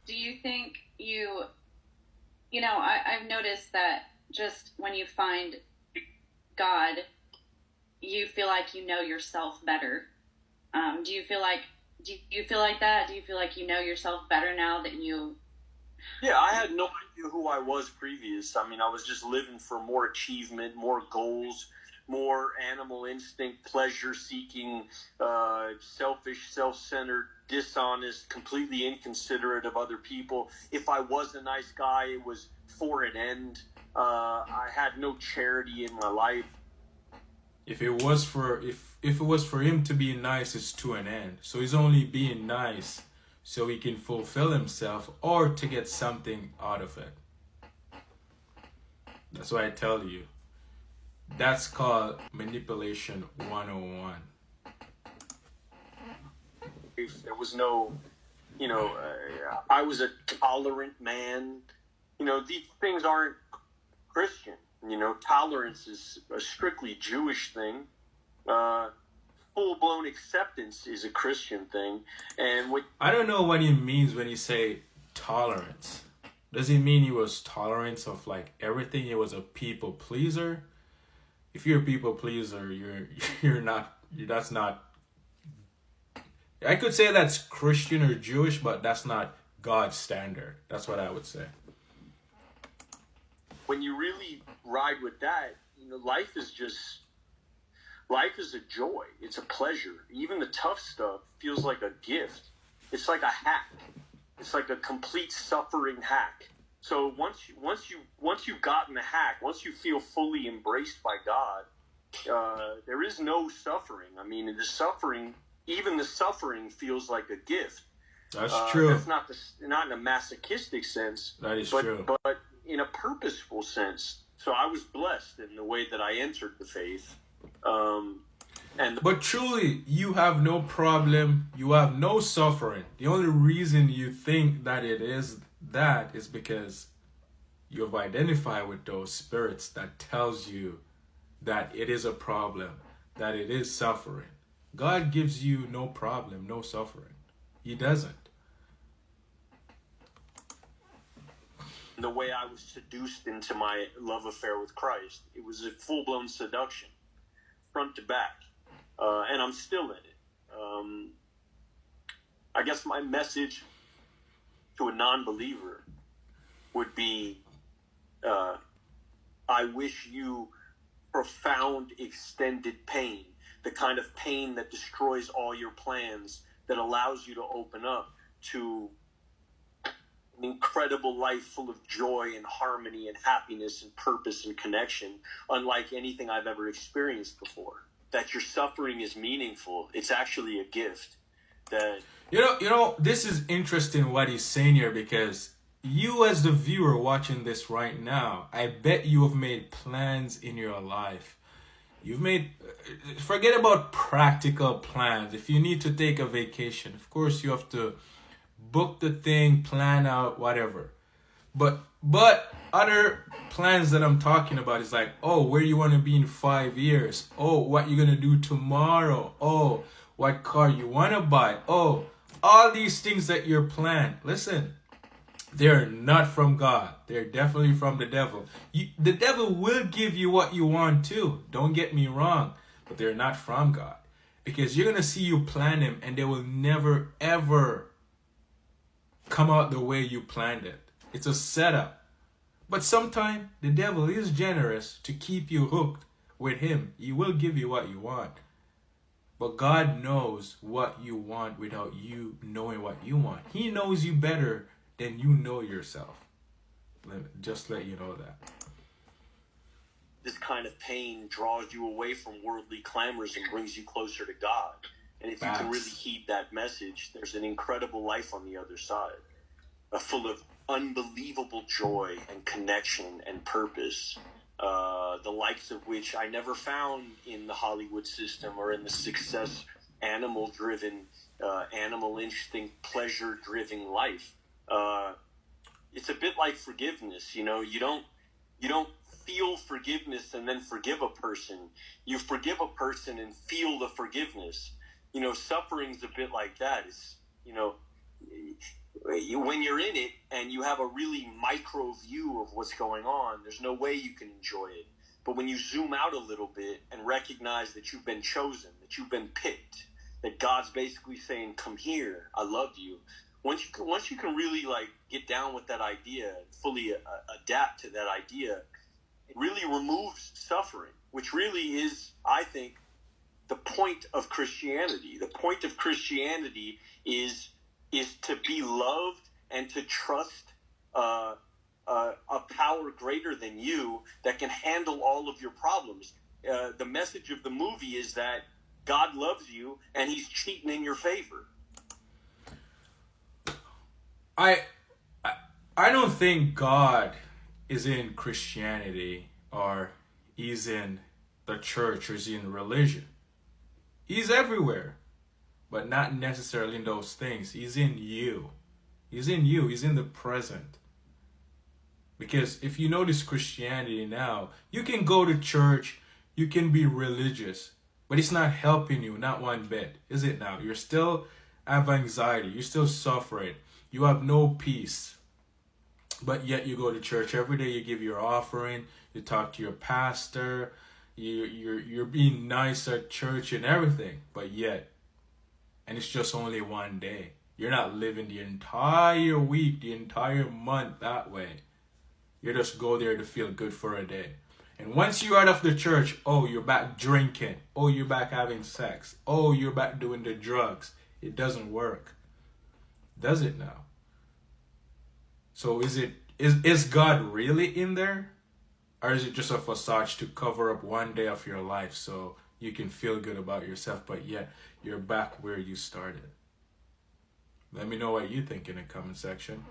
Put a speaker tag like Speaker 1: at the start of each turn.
Speaker 1: Do you think I've noticed that just when you find God, you feel like you know yourself better. Do you feel like do you feel like that? Do you feel like you know yourself better now that you?
Speaker 2: Yeah, I had no idea who I was previous. I mean, I was just living for more achievement, more goals, more animal instinct, pleasure seeking, selfish, self centered, dishonest, completely inconsiderate of other people. If I was a nice guy, it was for an end. I had no charity in my life.
Speaker 3: If it was for him to be nice, it's to an end. So he's only being nice so he can fulfill himself or to get something out of it. That's why I tell you. That's called manipulation 101.
Speaker 2: If there was no, I was a tolerant man. These things aren't Christian. Tolerance is a strictly Jewish thing. Full-blown acceptance is a Christian thing. And what
Speaker 3: I don't know what he means when he say tolerance. Does he mean he was tolerance of like everything? He was a people pleaser. If you're a people pleaser, you're not. That's not. I could say that's Christian or Jewish, but that's not God's standard. That's what I would say.
Speaker 2: when you really ride with that, life is a joy. It's a pleasure. Even the tough stuff feels like a gift. It's like a hack. It's like a complete suffering hack. So once you've gotten the hack, once you feel fully embraced by God, there is no suffering. I mean, even the suffering feels like a gift.
Speaker 3: That's true.
Speaker 2: That's not in a masochistic sense.
Speaker 3: That is
Speaker 2: but,
Speaker 3: true.
Speaker 2: But in a purposeful sense. So I was blessed in the way that I entered the faith.
Speaker 3: But truly, you have no problem. You have no suffering. The only reason you think that it is that is because you've identified with those spirits that tells you that it is a problem, that it is suffering. God gives you no problem, no suffering. He doesn't.
Speaker 2: The way I was seduced into my love affair with Christ, it was a full-blown seduction, front to back, and I'm still in it. I guess my message to a non-believer would be, I wish you profound, extended pain, the kind of pain that destroys all your plans, that allows you to open up to an incredible life full of joy and harmony and happiness and purpose and connection, unlike anything I've ever experienced before. That your suffering is meaningful. It's actually a gift. That
Speaker 3: this is interesting what he's saying here, because you as the viewer watching this right now, I bet you have made plans in your life. You've made, forget about practical plans. If you need to take a vacation, of course you have to book the thing, plan out, whatever. But other plans that I'm talking about is like, oh, where you want to be in 5 years. Oh, what you're going to do tomorrow. Oh, what car you want to buy. Oh, all these things that you're planned. Listen, they're not from God. They're definitely from the devil. The devil will give you what you want too. Don't get me wrong. But they're not from God. Because you're going to see you plan them and they will never, ever come out the way you planned it. It's a setup. But sometimes the devil is generous to keep you hooked with him. He will give you what you want. But God knows what you want without you knowing what you want. He knows you better than you know yourself. Just let you know that.
Speaker 2: This kind of pain draws you away from worldly clamors and brings you closer to God. And if you can really heed that message, there's an incredible life on the other side, full of unbelievable joy and connection and purpose, the likes of which I never found in the Hollywood system or in the success animal-driven, animal instinct, pleasure-driven life. It's a bit like forgiveness. You don't feel forgiveness and then forgive a person. You forgive a person and feel the forgiveness. Suffering's a bit like that. It's, when you're in it and you have a really micro view of what's going on, there's no way you can enjoy it. But when you zoom out a little bit and recognize that you've been chosen, that you've been picked, that God's basically saying, "Come here, I love you." Once you can really like get down with that idea and fully adapt to that idea, it really removes suffering, which really is, I think, the point of Christianity. The point of Christianity is to be loved and to trust a power greater than you that can handle all of your problems. The message of the movie is that God loves you and he's cheating in your favor.
Speaker 3: I don't think God is in Christianity or he's in the church or he's in religion. He's everywhere, but not necessarily in those things. He's in you. He's in you. He's in the present. Because if you notice Christianity now, you can go to church, you can be religious, but it's not helping you, not one bit. Is it now? You're still have anxiety. You're still suffering. You have no peace. But yet you go to church every day, you give your offering, you talk to your pastor, you're being nice at church and everything, but yet, and it's just only one day. You're not living the entire week, the entire month that way. You just go there to feel good for a day. And once you're out of the church, oh, you're back drinking. Oh, you're back having sex. Oh, you're back doing the drugs. It doesn't work. Does it now? So is God really in there? Or is it just a facade to cover up one day of your life so you can feel good about yourself, but yet you're back where you started? Let me know what you think in the comment section.